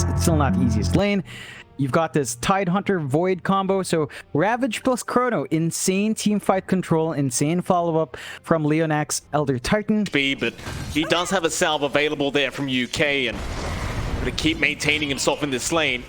it's still not the easiest lane. You've got this Tide Hunter Void combo, so Ravage plus Chrono, insane team fight control, insane follow-up from Leonax Elder Titan. But he does have a salve available there from UK, and going to keep maintaining himself in this lane.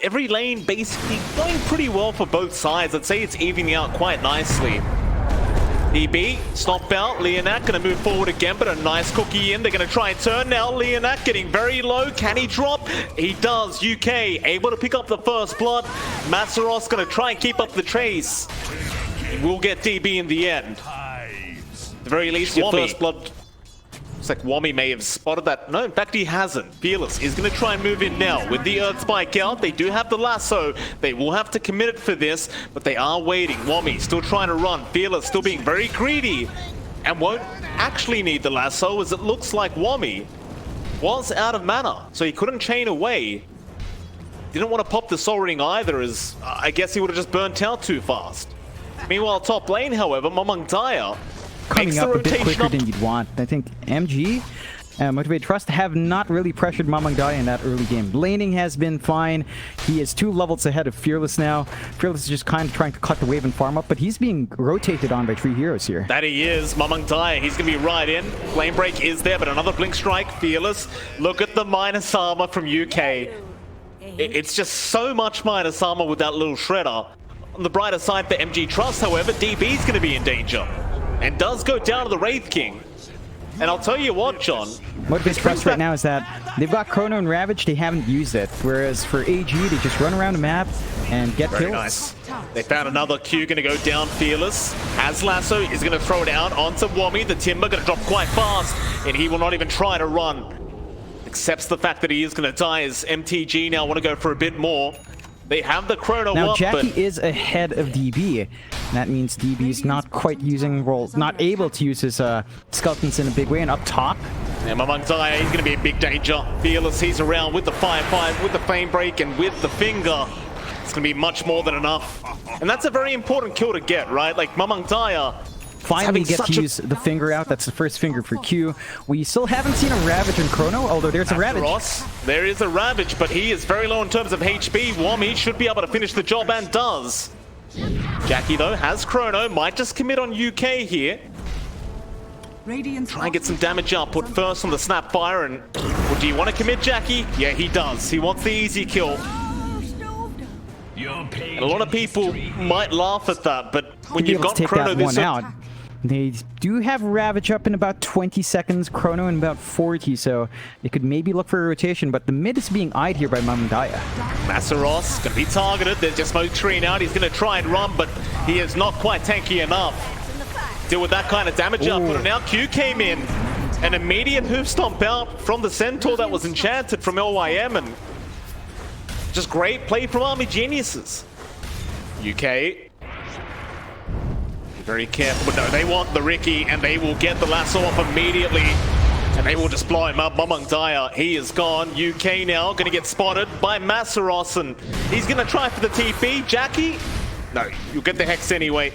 Every lane basically going pretty well for both sides. I'd say it's evening out quite nicely. DB, stomp out, Leonac gonna move forward again, but a nice cookie in. They're gonna try and turn now. Leonac getting very low. Can he drop? He does. UK able to pick up the first blood. Masaros gonna try and keep up the chase. He will get DB in the end. At the very least, your first blood. Looks like Wami may have spotted that. No, in fact, he hasn't. Fearless is going to try and move in now. With the Earth Spike out, they do have the lasso. They will have to commit it for this, but they are waiting. Wami still trying to run. Fearless still being very greedy and won't actually need the lasso, as it looks like Wami was out of mana, so he couldn't chain away. Didn't want to pop the Soul Ring either, as I guess he would have just burnt out too fast. Meanwhile, top lane, however, MLPDota coming up a bit quicker than you'd want. I think MG, Motivate Trust have not really pressured MLPDota in that early game. Laning has been fine. He is 2 levels ahead of Fearless now. Fearless is just kind of trying to cut the wave and farm up, but he's being rotated on by 3 heroes here. That he is. MLPDota, he's going to be right in. Flame Break is there, but another Blink Strike. Fearless. Look at the minus armor from UK. It's just so much minus armor with that little shredder. On the brighter side for MG Trust, however, DB's going to be in danger. And does go down to the Wraith King. And I'll tell you what, John. What this Trust right now is that they've got Chrono and Ravage, they haven't used it. Whereas for AG, they just run around the map and get kills. Nice. They found another Q, going to go down Fearless. Has lasso, is going to throw it out onto Wami. The Timber going to drop quite fast, and he will not even try to run. Accepts the fact that he is going to die, as MTG now want to go for a bit more. They have the Chrono now, up, Jackky is ahead of DB. That means DB is not quite using roles, not able to use his skeletons in a big way. And up top, and MLPDota, he's going to be in big danger. Fearless, he's around with the Firefight, with the Flame Break, and with the Finger. It's going to be much more than enough. And that's a very important kill to get, right? Like, MLPDota finally get to use the finger out. That's the first finger for Q. We still haven't seen a Ravage in Chrono, although there's a Ravage. Ross, there is a Ravage, but he is very low in terms of HP. Wami should be able to finish the job and does. Jackky, though, has Chrono. Might just commit on UK here. Try and get some damage output first on the Snapfire. And well, do you want to commit, Jackky? Yeah, he does. He wants the easy kill. And a lot of people might laugh at that, but when you've got Chrono this out, they do have Ravage up in about 20 seconds, Chrono in about 40, so they could maybe look for a rotation, but the mid is being eyed here by MLPDota. Masaros going to be targeted. There's just Smoke Screen out. He's going to try and run, but he is not quite tanky enough. Deal with that kind of damage output, and now Q came in. An immediate hoof stomp out from the Centaur that was enchanted from LYM, and just great play from Army Geniuses. UK. Very careful, but no, they want the Ricky, and they will get the lasso off immediately, and they will just blow him up. MLPDota, he is gone. UK now going to get spotted by Masaros, and he's going to try for the TP. Jackky? No, you'll get the Hex anyway.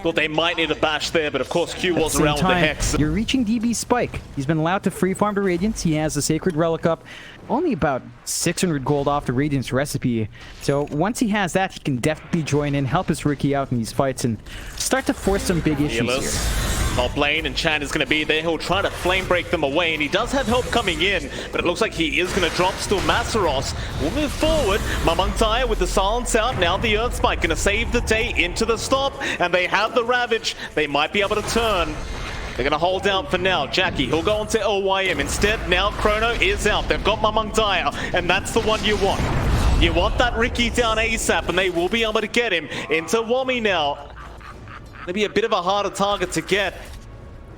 Thought they might need a bash there, but of course Q was around with the Hex. You're reaching DB's Spike. He's been allowed to free farm the Radiance. He has the Sacred Relic up. Only about 600 gold off the Radiance recipe. So once he has that, he can definitely join in, help his Ricky out in these fights, and start to force some big issues here. Top lane, and Chan is going to be there. He'll try to flame break them away, and he does have help coming in, but it looks like he is going to drop. Still Masaros will move forward. MLPDota with the silence out. Now the Earth Spike going to save the day into the stop, and they have the Ravage. They might be able to turn. They're going to hold out for now. Jackky, he'll go on to LYM. Instead, now Chrono is out. They've got MLPDota, and that's the one you want. You want that Ricky down ASAP, and they will be able to get him into Wami now. Maybe a bit of a harder target to get.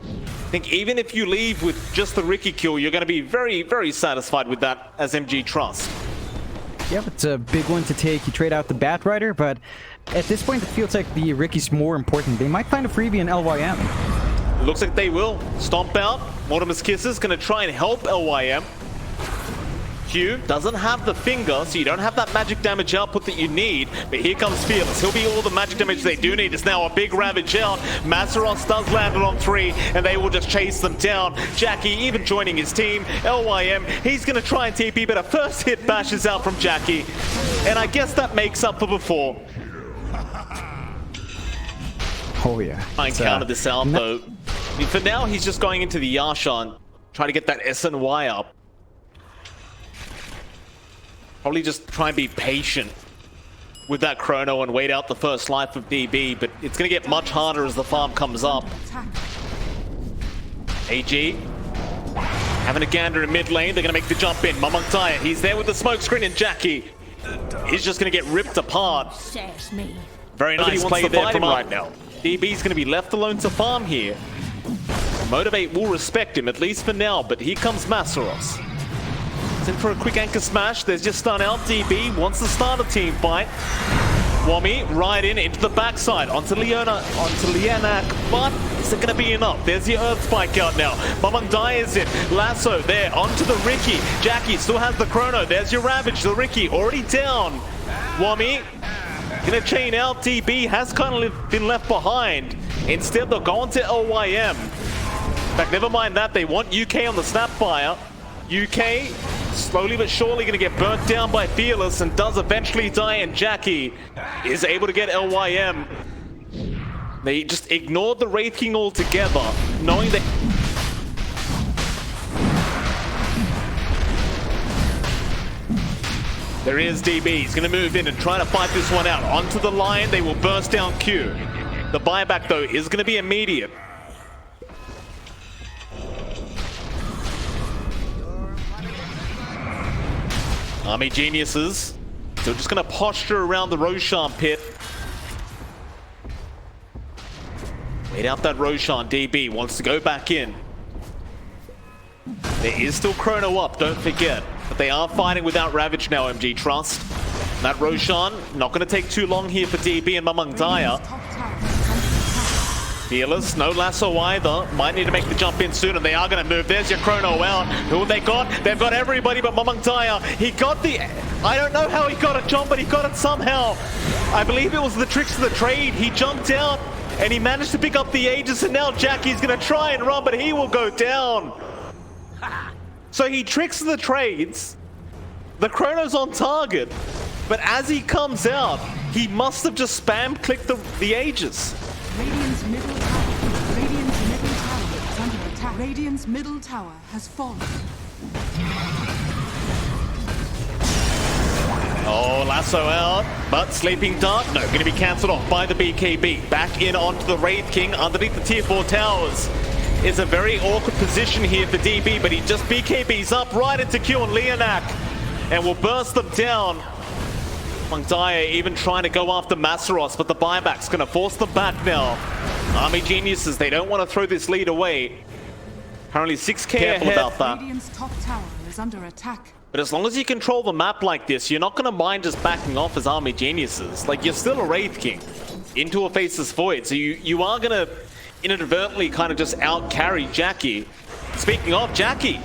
I think even if you leave with just the Ricky kill, you're going to be very, very satisfied with that as MG Trust. Yeah, it's a big one to take. You trade out the Batrider, but at this point it feels like the Ricky's more important. They might find a freebie in LYM. Looks like they will. Stomp out. Mortimer's Kisses going to try and help LYM. Q doesn't have the finger, so you don't have that magic damage output that you need. But here comes Fearless. He'll be all the magic damage they do need. It's now a big ravage out. Mazeros does land it on 3, and they will just chase them down. Jackky even joining his team. LYM, he's going to try and TP, but a first hit bashes out from Jackky. And I guess that makes up for before. Oh yeah. I counter this out though. I mean, for now, he's just going into the Yarshan, trying to get that SNY up. Probably just try and be patient with that chrono and wait out the first life of DB, but it's going to get much harder as the farm comes up. AG having a gander in mid lane. They're going to make the jump in. MLPDota, he's there with the smoke screen, and Jackky, he's just going to get ripped apart. Very nice play there from right now. DB's going to be left alone to farm here. Motivate will respect him, at least for now, but here comes Mazeros. He's in for a quick anchor smash. There's just stun out. DB wants to start a team fight. Wami right in into the backside onto Lianak, but is it going to be enough? There's the Earth Spike out now. MLPDota is in. Lasso there onto the Ricky. Jackky still has the chrono. There's your Ravage. The Ricky already down. Wami gonna chain out. DB has kind of been left behind. Instead, they'll go on to LYM. In fact, never mind that. They want UK on the Snapfire. UK slowly but surely going to get burnt down by Fearless and does eventually die, and Jackky is able to get LYM. They just ignored the Wraith King altogether, knowing that... There is DB. He's going to move in and try to fight this one out. Onto the line, they will burst down Q. The buyback, though, is going to be immediate. Army Geniuses still just going to posture around the Roshan pit. Wait out that Roshan. DB wants to go back in. There is still chrono up, don't forget. But they are fighting without Ravage now, MG Trust. That Roshan, not going to take too long here for DB and MLPDota. Fearless, no lasso either. Might need to make the jump in soon, and they are going to move. There's your chrono out. Who have they got? They've got everybody but MLPDota. He got the... I don't know how he got it, John, but he got it somehow. I believe it was the tricks of the trade. He jumped out, and he managed to pick up the Aegis, and now Jacky's going to try and run, but he will go down. So he tricks the trades. The chrono's on target. But as he comes out, he must have just spam-clicked the Aegis. Radiant's middle tower. Radiant's middle tower is under attack. Radiant's middle tower has fallen. Oh, lasso out, but Sleeping Dart, no, going to be cancelled off by the BKB. Back in onto the Wraith King underneath the tier 4 towers. Is a very awkward position here for DB, but he just BKBs up right into Q and Lianak and will burst them down. MLPDota even trying to go after Mazeros, but the buyback's going to force them back now. Army Geniuses, they don't want to throw this lead away. Currently 6k careful ahead. About that. Radiant's top tower is under attack. But as long as you control the map like this, you're not going to mind just backing off as Army Geniuses. Like, you're still a Wraith King into a Faceless Void, so you are going to inadvertently kind of just out-carry Jackky. Speaking of, Jackky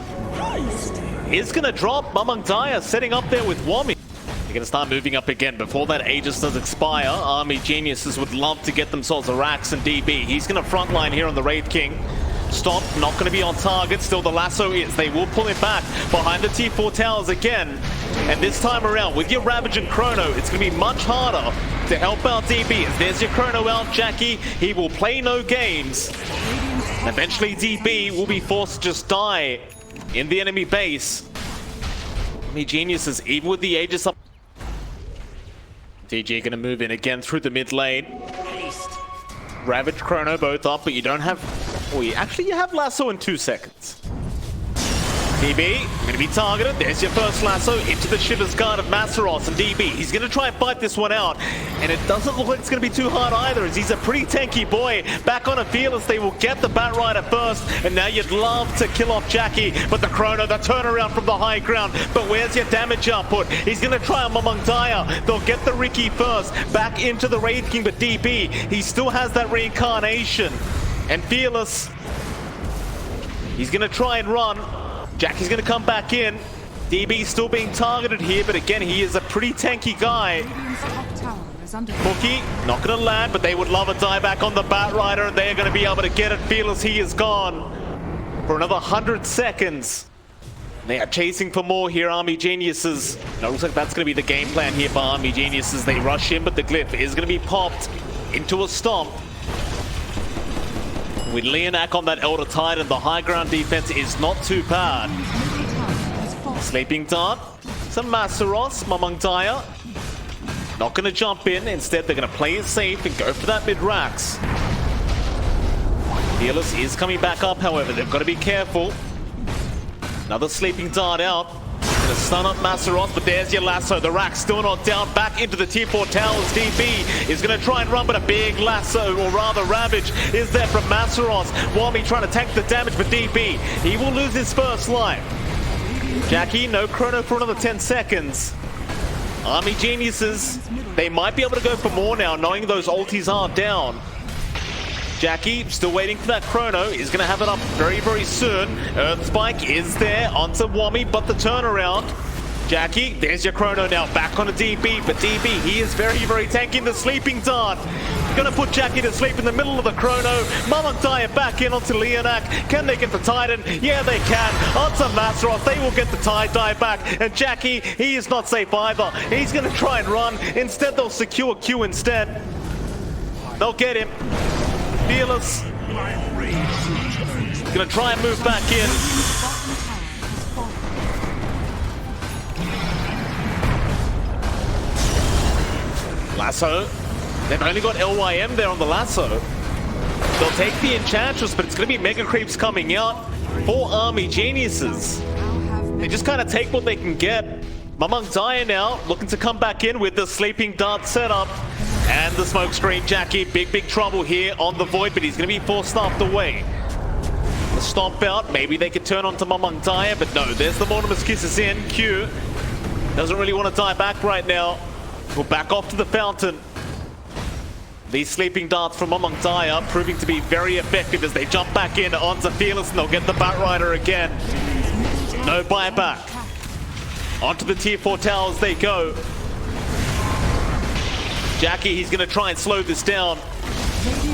is going to drop. MLPDota setting up there with Wami. They're going to start moving up again before that Aegis does expire. Army Geniuses would love to get themselves a Rax and DB. He's going to frontline here on the Wraith King. Stop, not going to be on target. Still the lasso is. They will pull him back behind the T4 towers again. And this time around, with your Ravage and Chrono, it's going to be much harder to help out DB. As there's your Chrono out, Jackky. He will play no games. Eventually, DB will be forced to just die in the enemy base. Army Geniuses, even with the Aegis up. DG going to move in again through the mid lane. Ravage, Chrono both up, but you don't have... Oh, you have lasso in 2 seconds. DB, going to be targeted. There's your first lasso into the Shiver's Guard of Mazeros and DB. He's going to try and fight this one out. And it doesn't look like it's going to be too hard either, as he's a pretty tanky boy. Back on a Fearless, they will get the Bat Rider first. And now you'd love to kill off Jackky. But the Chrono, the turnaround from the high ground. But where's your damage output? He's going to try on MLPDota. They'll get the Ricky first. Back into the Wraith King, but DB, he still has that reincarnation. And Fearless, he's going to try and run. Jacky's going to come back in. DB still being targeted here, but again, he is a pretty tanky guy. Radiant's top tower is under Cookie, not gonna land, but they would love a dieback on the Bat Rider, and they are gonna be able to get it. Fearless, he is gone for another 100 seconds. They are chasing for more here, Army Geniuses. And it looks like that's gonna be the game plan here for Army Geniuses. They rush in, but the glyph is gonna be popped into a stomp. With Leonak on that Elder Titan, the high ground defense is not too bad. middle tower is falling. Sleeping Dart, some Masaros, Mamang Daya. Not going to jump in, instead they're going to play it safe and go for that mid-racks. Fearless is coming back up, however, they've got to be careful. Another Sleeping Dart out. Going to stun up Masaros, but there's your lasso. The rack's still not down, back into the tier 4 towers. DB is going to try and run, but a big lasso, or rather Ravage, is there from Masaros. Wami trying to tank the damage, but DB, he will lose his first life. Jackky, no chrono for another 10 seconds. Army Geniuses, they might be able to go for more now, knowing those ultis are down. Jackky, still waiting for that chrono, is going to have it up very, very soon. Earth Spike is there onto Wami, but the turnaround. Jackky, there's your chrono now, back on a DB, but DB, he is very, very tanky. The Sleeping Dart. Gonna put Jackky to sleep in the middle of the chrono. Mamang Daya back in onto Leonak. Can they get the Titan? Yeah, they can. Onto Masaros, they will get the tie back. And Jackky, he is not safe either. He's gonna try and run. Instead, they'll secure Q instead. They'll get him. Fearless. Gonna try and move back in. Lasso. They've only got LYM there on the lasso. They'll take the Enchantress, but it's going to be Mega Creeps coming out for Army Geniuses. They just kind of take what they can get. Mamang Daya now looking to come back in with the Sleeping Dart setup. And the smoke screen. Jackky, big trouble here on the Void, but he's going to be forced staffed away. The stomp out, maybe they could turn onto Mamang Daya, but no, there's the Mortimer's Kisses in. Q doesn't really want to die back right now. We'll back off to the fountain. These Sleeping Darts from Mamang Daya proving to be very effective as they jump back in onto Fearless, and they'll get the Bat Rider again. No buyback. Onto the tier 4 towers they go. Jackky, he's going to try and slow this down.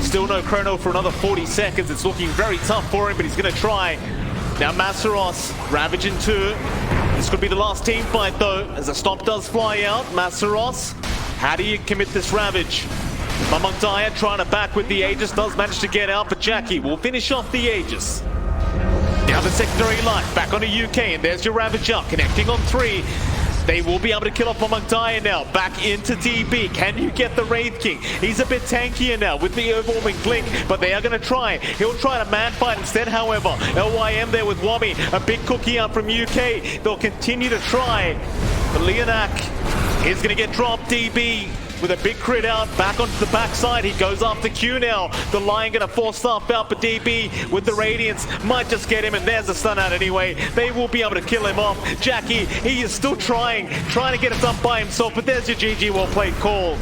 Still no chrono for another 40 seconds. It's looking very tough for him, but he's going to try. Now Masaros, Ravage in 2. This could be the last team fight though, as a stomp does fly out. Masaros, how do you commit this Ravage? Mamang Daya trying to back with the Aegis, does manage to get out, but Jackky will finish off the Aegis. Now the secondary life, back on a UK, and there's your Ravage up, connecting on 3. They will be able to kill off Mamang Daya now. Back into DB. Can you get the Wraith King? He's a bit tankier now with the overwhelming blink, but they are going to try. He'll try to man fight instead, however. LYM there with Wami. A big cookie out from UK. They'll continue to try. But Leonak is going to get dropped. DB with a big crit out, back onto the backside. He goes after Q now. The Lion gonna force stuff out, but DB with the Radiance might just get him, and there's a stun out anyway. They will be able to kill him off. Jackky, he is still trying to get it done by himself, but there's your GG well played call.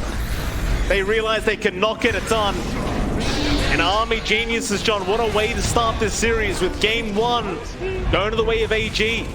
They realize they cannot get it done. And Army Geniuses, John, what a way to start this series with game 1 going to the way of AG.